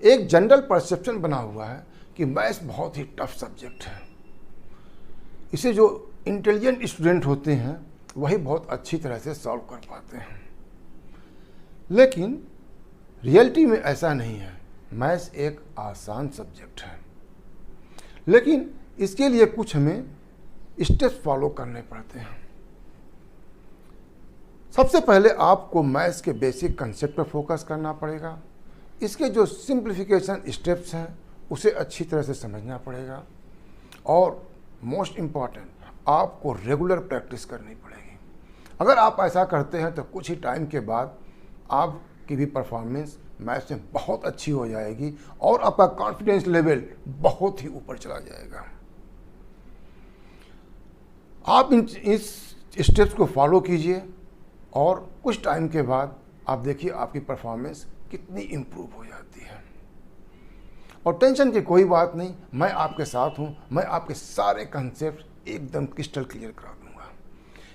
एक general perception बना हुआ है कि मैथ्स बहुत ही टफ सब्जेक्ट है, इसे जो इंटेलिजेंट स्टूडेंट होते हैं वही बहुत अच्छी तरह से सॉल्व कर पाते हैं। लेकिन रियलिटी में ऐसा नहीं है। मैथ्स एक आसान सब्जेक्ट है, लेकिन इसके लिए कुछ हमें स्टेप्स फॉलो करने पड़ते हैं। सबसे पहले आपको मैथ्स के बेसिक कंसेप्ट पर फोकस करना पड़ेगा। इसके जो सिंप्लीफिकेशन स्टेप्स हैं उसे अच्छी तरह से समझना पड़ेगा, और मोस्ट इम्पॉर्टेंट आपको रेगुलर प्रैक्टिस करनी पड़ेगी। अगर आप ऐसा करते हैं तो कुछ ही टाइम के बाद आपकी भी परफॉर्मेंस मैथ्स में बहुत अच्छी हो जाएगी और आपका कॉन्फिडेंस लेवल बहुत ही ऊपर चला जाएगा। आप इस स्टेप्स को फॉलो कीजिए और कुछ टाइम के बाद आप देखिए आपकी परफॉर्मेंस कितनी इम्प्रूव हो जाती है। और टेंशन की कोई बात नहीं, मैं आपके साथ हूँ। मैं आपके सारे कंसेप्ट एकदम क्रिस्टल क्लियर करा दूँगा।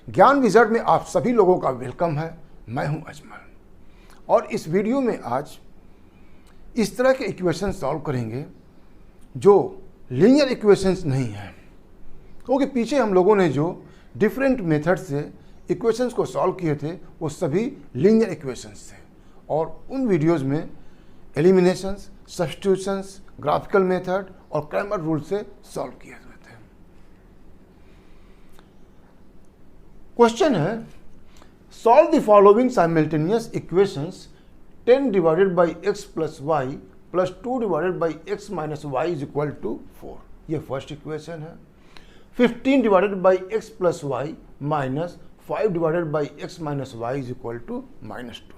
ज्ञान विज़र्ड में आप सभी लोगों का वेलकम है। मैं हूँ अजमल, और इस वीडियो में आज इस तरह के इक्वेशन सॉल्व करेंगे जो लीनियर इक्वेशंस नहीं हैं, क्योंकि पीछे हम लोगों ने जो डिफरेंट मेथड से इक्वेशंस को सॉल्व किए थे वो सभी लीनियर इक्वेशंस थे, और उन वीडियोस में एलिमिनेशंस, सब्स्टिट्यूशंस, ग्राफिकल मेथड और क्रैमर रूल से सॉल्व किए हुए थे। क्वेश्चन है, solve the following simultaneous equations 10 divided by x plus y plus 2 divided by x minus y is equal to 4। ये फर्स्ट इक्वेशन है। 15 divided by x plus y minus 5 divided by x minus y is equal to -2।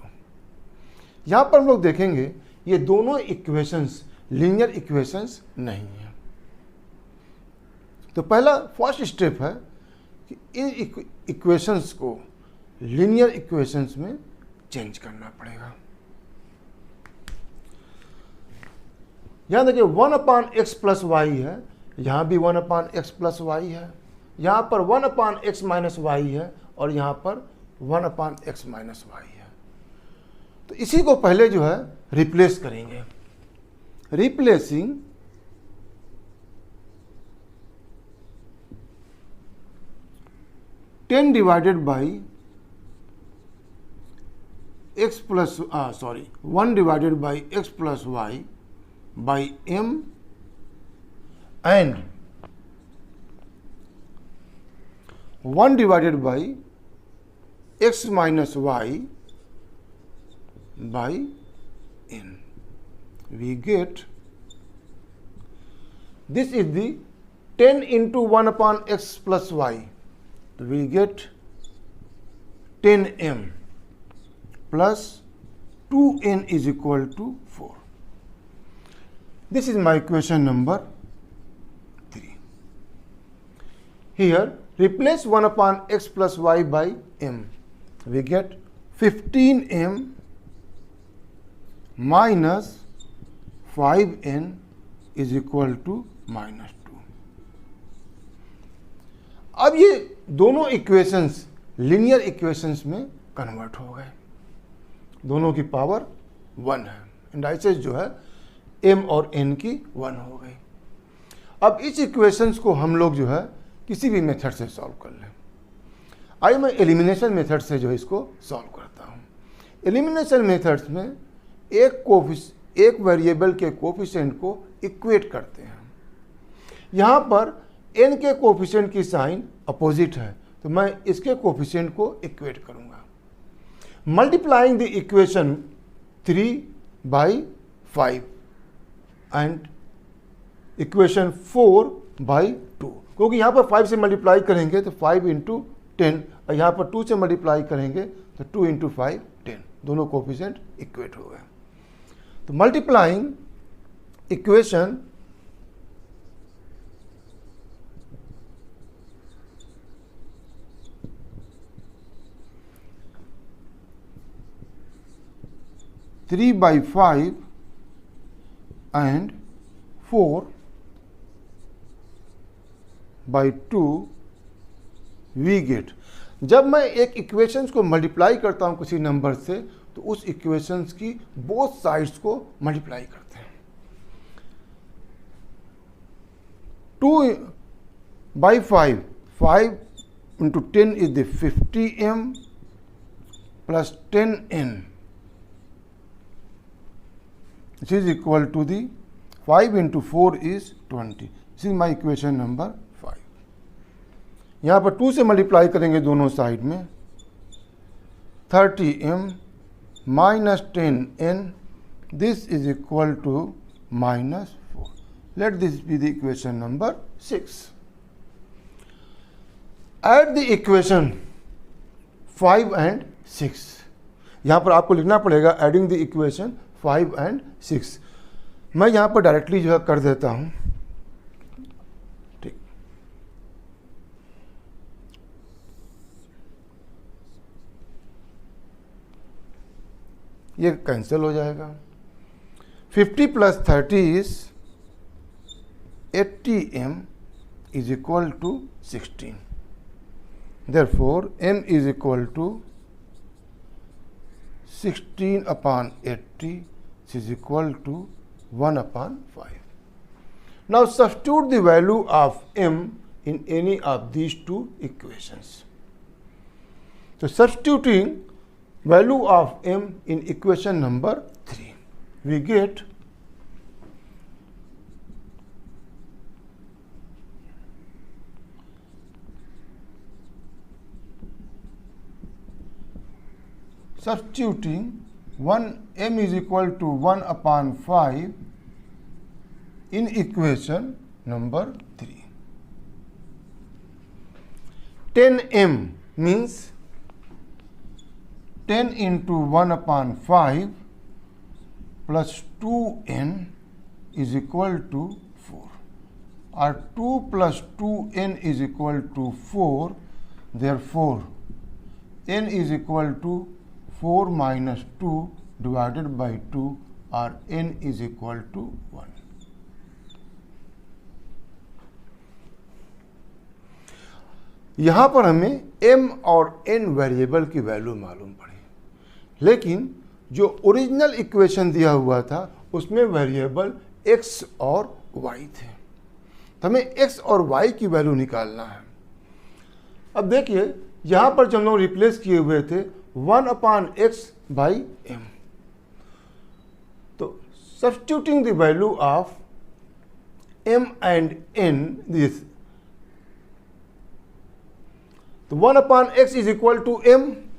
यहाँ पर हम लोग देखेंगे ये दोनों equations linear equations नहीं है। तो पहला फर्स्ट स्टेप है कि इन इक्वेशंस को लीनियर इक्वेशंस में चेंज करना पड़ेगा। यहाँ देखिए 1/x प्लस वाई है, यहाँ भी 1/x प्लस वाई है, यहाँ पर 1/x माइनस वाई है, और यहाँ पर 1/x माइनस वाई है। तो इसी को पहले जो है रिप्लेस करेंगे। Replacing ten divided by x plus 1 divided by x plus y by m and 1 divided by x minus y by n. We get this is the 10 into 1/x plus y. So we get 10m plus 2n is equal to 4. This is my equation number 3. Here replace 1/x plus y by m. We get 15m minus 5n is equal to -2। अब ये दोनों equations linear equations में convert हो गए। दोनों की power 1 है, indices जो है m और n की 1 हो गई। अब इस इक्वेशंस को हम लोग जो है किसी भी मेथड से सॉल्व कर लें। आइए मैं एलिमिनेशन मेथड से जो है इसको सॉल्व करता हूँ। एलिमिनेशन मेथड्स में एक वेरिएबल के कोफिशिएंट को इक्वेट करते हैं। यहाँ पर n के कोफिशिएंट की साइन अपोजिट है, तो मैं इसके कोफिशिएंट को इक्वेट करूँगा। Multiplying the equation 3/5 and equation 4/2, क्योंकि यहाँ पर 5 से मल्टीप्लाई करेंगे तो 5 इंटू 10, और यहाँ पर 2 से मल्टीप्लाई करेंगे तो 2 इंटू 5 10, दोनों कोफिशिएंट इक्वेट हो गए। तो multiplying equation 3/5 and 4/2 we get. जब मैं एक इक्वेशंस को मल्टीप्लाई करता हूं किसी नंबर से, तो उस इक्वेशंस की बोथ साइड्स को मल्टीप्लाई करते हैं। 2 by 5. 5 into 10 is the 50m plus 10n. This is equal to the 5 into 4 is 20. This is my equation number 5. यहाँ पर 2 से मल्टीप्लाई करेंगे दोनों साइड में. 30m minus 10n. This is equal to minus 4. Let this be the equation number 6. Add the equation 5 and 6. यहाँ पर आपको लिखना पड़ेगा एडिंग द इक्वेशन 5 and 6. मैं यहाँ पर डायरेक्टली जो है कर देता हूँ. ठीक, ये कैंसिल हो जाएगा. 50 plus 30 is 80m is equal to 16. Therefore, m is equal to 16 upon 80, which is equal to 1 upon 5. Now substitute the value of m in any of these two equations. So substituting value of m in equation number 3, we get substituting 1m is equal to 1 upon 5 in equation number 3. 10m means 10 into 1 upon 5 plus 2n is equal to 4. Or 2 plus 2n is equal to 4. Therefore, n is equal to 4 minus 2 divided by 2, or n is equal to 1. यहाँ पर हमें m और n variable की value मालूम पड़ी, लेकिन जो original equation दिया हुआ था उसमें वेरिएबल x और y थे, तो हमें x और y की वैल्यू निकालना है. अब देखिए यहाँ पर जब हम लोग रिप्लेस किए हुए थे 1 upon x by m. तो substituting the value of m and n, this, तो 1 upon x is equal to m.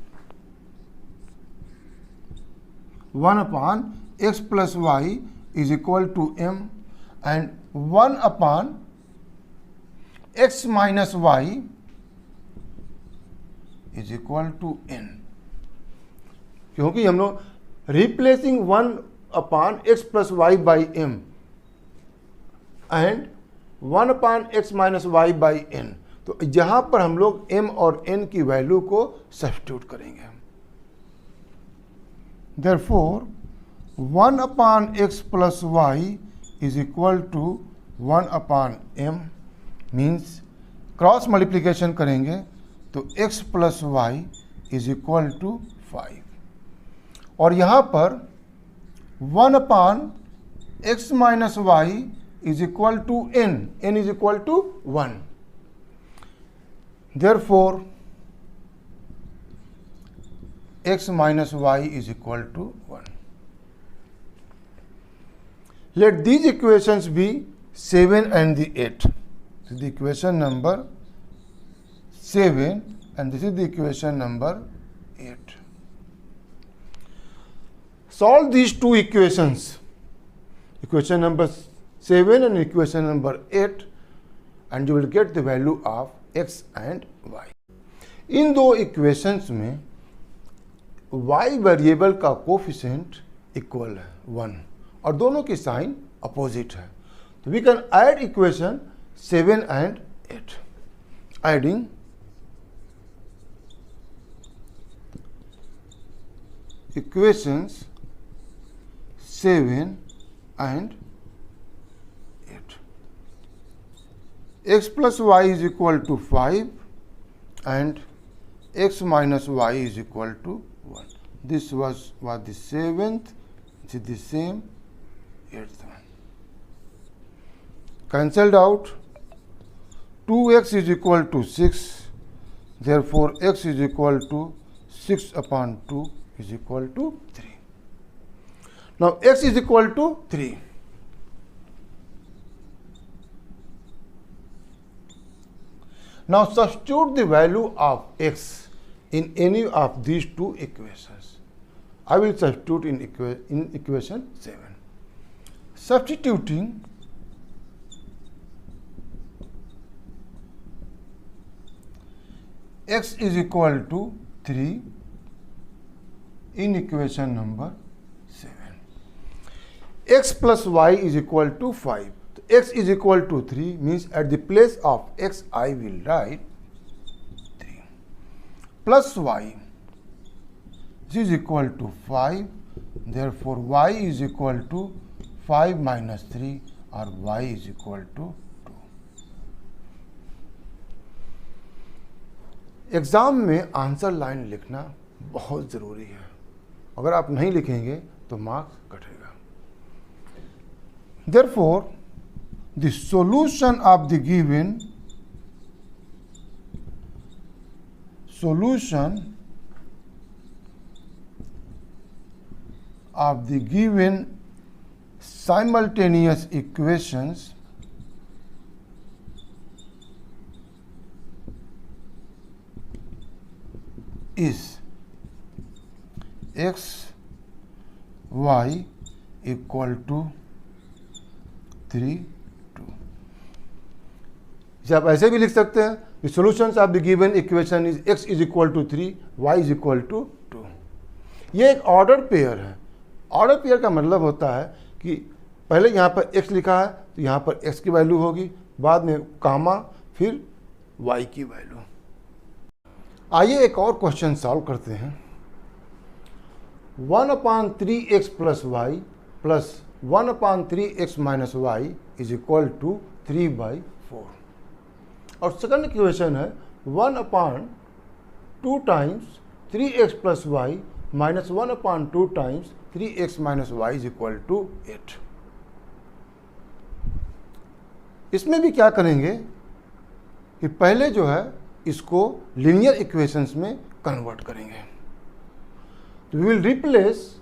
1 upon x plus y is equal to m, and 1 upon x minus y is equal to n. क्योंकि हम लोग replacing 1 upon x plus y by m and 1 upon x minus y by n, तो यहाँ पर हम लोग m और n की वैल्यू को सब्स्टिट्यूट करेंगे. Therefore, 1 upon x plus y is equal to 1 upon m, means cross multiplication करेंगे तो x plus y is equal to 5. और यहाँ पर 1 upon x minus y is equal to n, n is equal to 1. Therefore, x minus y is equal to 1. Let these equations be 7 and the 8. This is the equation number 7 and this is the equation number 8. Solve these two equations, equation number 7 and equation number 8, and you will get the value of x and y. इन दो equations में y variable का coefficient equal है 1 और दोनों की sign opposite है, तो we can add equation 7 and 8. Adding equations 7 and 8. X plus y is equal to 5 and x minus y is equal to 1. This was the 7th, which is the same 8th one. Cancelled out, 2x is equal to 6, therefore x is equal to 6 upon 2 is equal to 3. Now x is equal to 3. Now substitute the value of x in any of these two equations. I will substitute in equation 7. Substituting x is equal to 3 in equation number 7. X plus y is equal to 5. X is equal to 3 means at the place of x I will write 3 plus y. This is equal to 5. Therefore y is equal to 5 minus 3 or y is equal to 2. Exam में answer line लिखना बहुत ज़रूरी है. अगर आप नहीं लिखेंगे तो मार्क्स कटेगा. Therefore, the solution of the given simultaneous equations is x y equal to 3 2. आप ऐसे भी लिख सकते हैं, the solutions of the given equation is x is equal to 3, y is equal to 2. ये एक ऑर्डर पेयर है. ऑर्डर पेयर का मतलब होता है कि पहले यहाँ पर x लिखा है तो यहाँ पर x की वैल्यू होगी, बाद में कामा, फिर y की वैल्यू. आइए एक और क्वेश्चन सॉल्व करते हैं. 1/3x plus y plus 1/3x minus y is equal to 3/4. और सेकंड इक्वेशन है 1/2 times 3x plus y minus 1/2 times 3x minus y is equal to 8. इसमें भी क्या करेंगे कि पहले जो है इसको लीनियर इक्वेशंस में कन्वर्ट करेंगे. तो we will replace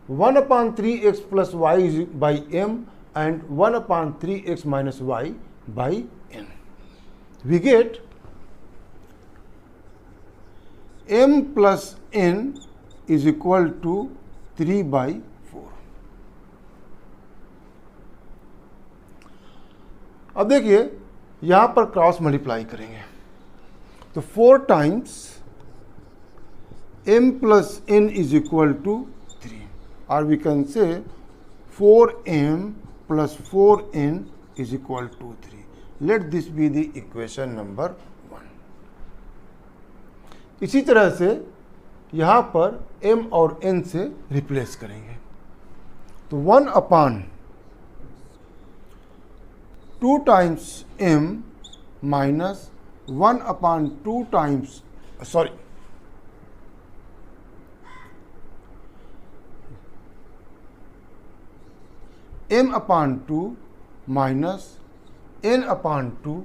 1/3x plus y by m and 1/3x minus y by n. We get m plus n is equal to 3/4. अब देखिए यहां पर क्रॉस मल्टीप्लाई करेंगे तो 4 times m plus n is equal to 3, or we can say 4m plus 4n is equal to 3. Let this be the equation number 1. इसी तरह से यहाँ पर m और n से रिप्लेस करेंगे तो 1/2 times m minus 1/2 times m/2 minus n/2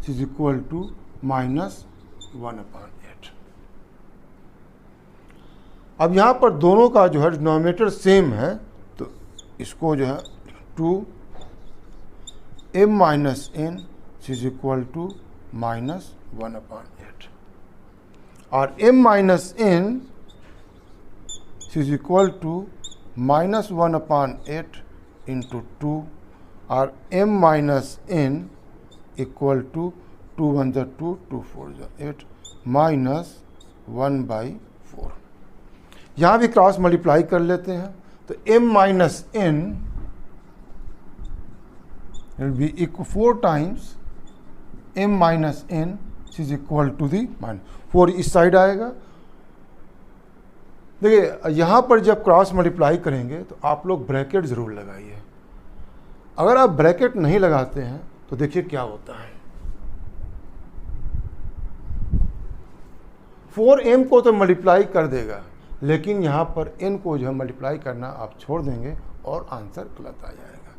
is equal to minus 1/8. अब यहाँ पर दोनों का जो है डिनोमिनेटर सेम है तो इसको जो है 2m minus n is equal to minus 1/8 और m minus n is equal to minus 1/8 into 2 और m minus n equal to 2 1 जा 2 2 4 जा 8 माइनस 1/4. यहाँ भी क्रॉस मल्टीप्लाई कर लेते हैं तो m minus n will be equal 4 times m minus n is equal to the -4 इस साइड आएगा. देखिए यहाँ पर जब क्रॉस मल्टीप्लाई करेंगे तो आप लोग ब्रैकेट ज़रूर लगाइए. अगर आप ब्रैकेट नहीं लगाते हैं तो देखिए क्या होता है. 4m को तो मल्टीप्लाई कर देगा लेकिन यहाँ पर n को जो है मल्टीप्लाई करना आप छोड़ देंगे और आंसर गलत आ जाएगा.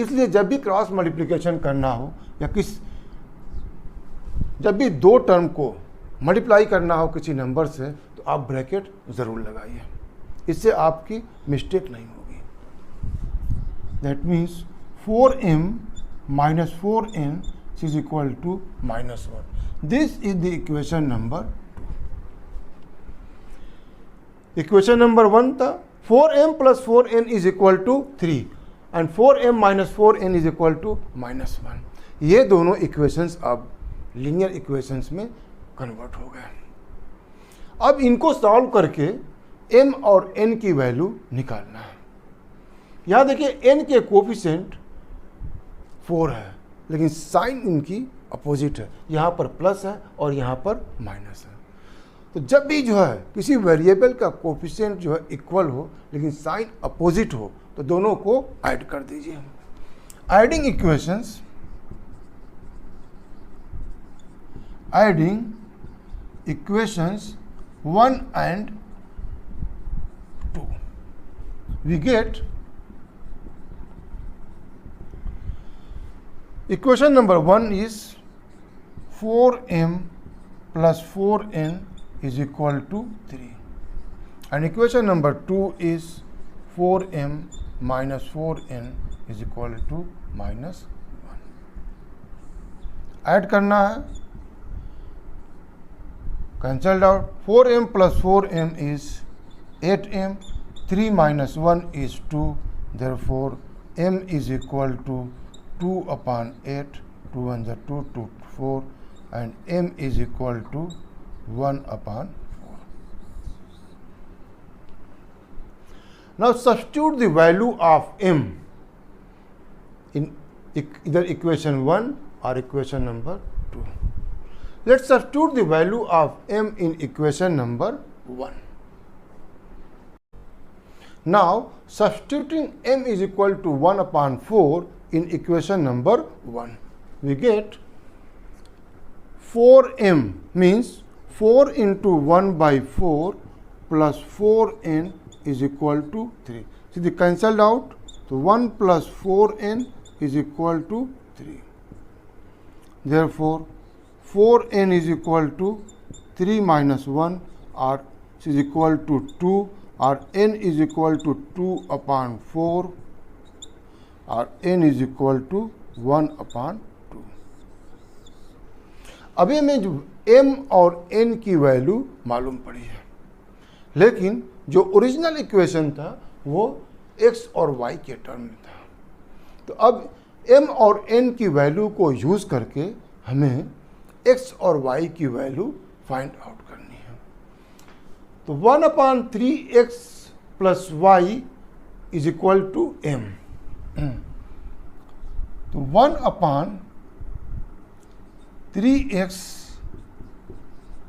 इसलिए जब भी क्रॉस मल्टीप्लिकेशन करना हो या जब भी दो टर्म को मल्टीप्लाई करना हो किसी नंबर से तो आप ब्रैकेट ज़रूर लगाइए, इससे आपकी मिस्टेक नहीं होगी। That means 4m minus 4n is equal to -1. This is the equation number 2. Equation number 1 था 4m plus 4n is equal to 3 and 4m minus 4n is equal to -1. ये दोनों इक्वेशंस अब लीनियर इक्वेशंस में convert हो गए। अब इनको solve करके m और n की वैल्यू निकालना है। यहाँ देखिए n के कोफिशिएंट 4 है, लेकिन साइन इनकी अपोजिट है, यहाँ पर प्लस है और यहाँ पर माइनस है। तो जब भी जो है किसी वेरिएबल का कोफिशिएंट जो है इक्वल हो लेकिन साइन अपोजिट हो तो दोनों को ऐड कर दीजिए। Adding equations, adding equations 1 and 2, we get equation number 1 is 4m plus 4n is equal to 3 and equation number 2 is 4m minus 4n is equal to -1. Add करना है, cancelled out. 4m plus 4m is 8m, 3 minus 1 is 2, therefore m is equal to 2 upon 8, 2 1 is 2, 2 4 and m is equal to 1 upon 4. Now substitute the value of m in either equation 1 or equation number 2. Let's substitute the value of m in equation number 1. Now substituting m is equal to 1 upon 4 in equation number 1, we get 4m means 4 into 1 by 4 plus 4n is equal to 3. See the cancelled out, so 1 plus 4n is equal to 3. Therefore 4n is equal to 3 minus 1 or is equal to 2 or n is equal to 2 upon 4 और n is equal to 1 upon 2। अभी हमें जो m और n की value मालूम पड़ी है, लेकिन जो ओरिजिनल इक्वेशन था वो x और y के टर्म में था। तो अब m और n की वैल्यू को यूज़ करके हमें x और y की वैल्यू फाइंड आउट करनी है। तो 1 upon 3x plus y is equal to m। तो 1 upon 3x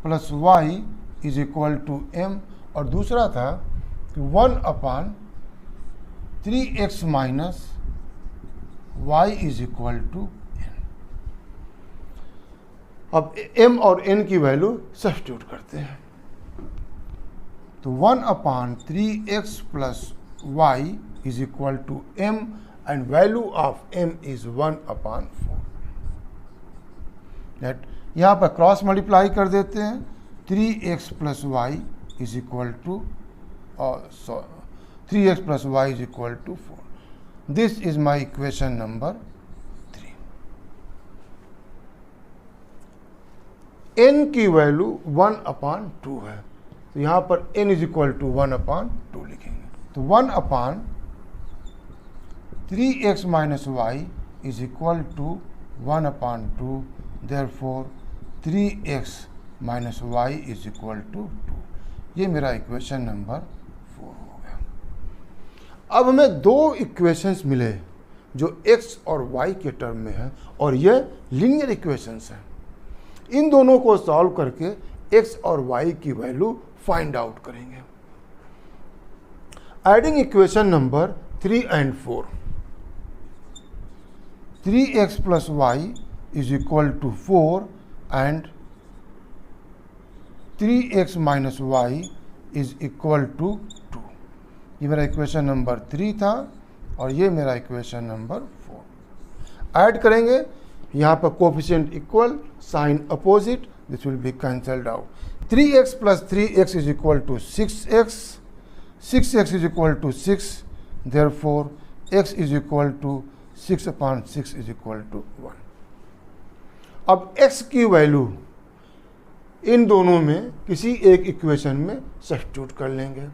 plus y is equal to m और दूसरा था कि 1 upon 3x minus y is equal to n। अब m और n की वैल्यू सब्स्टिट्यूट करते हैं। तो 1 upon 3x plus y is equal to m and value of m is 1 upon 4. That यहाँ पर क्रॉस मल्टीप्लाई कर देते हैं, 3x plus y is equal to 3x plus y is equal to 4. This is my equation number 3. n की value 1 upon 2 है, तो यहाँ पर n is equal to 1 upon 2 लिखेंगे। तो 1 upon 3x minus y is equal to 1 upon 2, therefore 3x minus y is equal to 2। ये मेरा equation number 4 हो गया। अब हमें दो इक्वेशंस मिले जो x और y के टर्म में है और ये लीनियर इक्वेशंस हैं। इन दोनों को सॉल्व करके x और y की वैल्यू फाइंड आउट करेंगे। Adding equation number 3 and 4, 3x plus y is equal to 4 and 3x minus y is equal to 2। ये मेरा इक्वेशन नंबर 3 था और ये मेरा इक्वेशन नंबर 4। ऐड करेंगे, यहाँ पर coefficient equal, sign opposite, this will be cancelled out. 3x plus 3x is equal to 6x, 6x is equal to 6, therefore x is equal to 6/6 is equal to 1। अब x की value in दोनों में किसी एक equation में substitute कर लेंगे।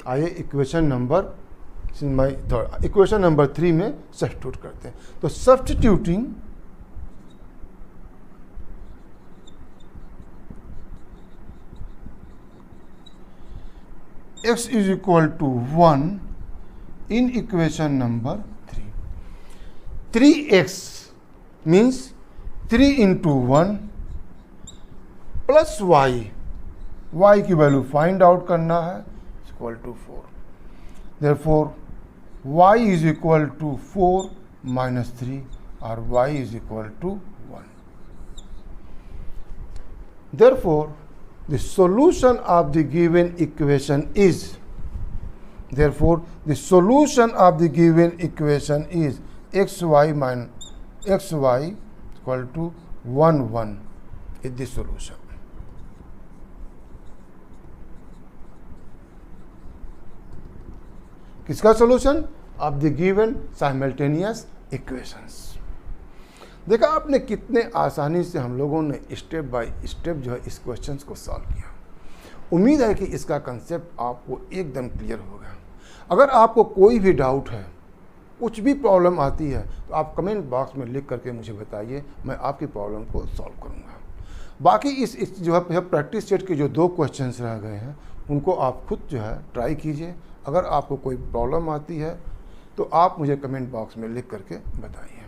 आइए इक्वेशन नंबर 3 में सब्स्टिट्यूट करते हैं। तो substituting x is equal to 1 in equation number 3, 3x means 3 into 1 plus y की वैल्यू फाइंड आउट करना है, equal to 4। Therefore y is equal to 4 minus 3 और y is equal to 1। Therefore the solution of the given equation is, therefore the solution of the given equation is xy equal to 1 1 is the solution. किसका solution? Of the given simultaneous equations. देखा आपने कितने आसानी से हम लोगों ने step by step जो है इस क्वेश्चंस को सॉल्व किया। उम्मीद है कि इसका कंसेप्ट आपको एकदम क्लियर होगा। अगर आपको कोई भी डाउट है, कुछ भी प्रॉब्लम आती है, तो आप कमेंट बॉक्स में लिख करके मुझे बताइए, मैं आपकी प्रॉब्लम को सॉल्व करूंगा। बाकी इस जो है प्रैक्टिस सेट के जो 2 क्वेश्चंस रह गए हैं उनको आप खुद जो है ट्राई कीजिए। अगर आपको कोई प्रॉब्लम आती है तो आप मुझे कमेंट बॉक्स में लिख करके बताइए।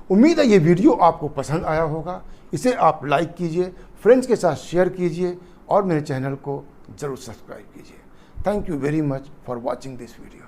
उम्मीद है ये वीडियो आपको पसंद आया होगा। इसे आप लाइक कीजिए, फ्रेंड्स के साथ शेयर कीजिए और मेरे चैनल को ज़रूर सब्सक्राइब कीजिए। Thank you very much for watching this video.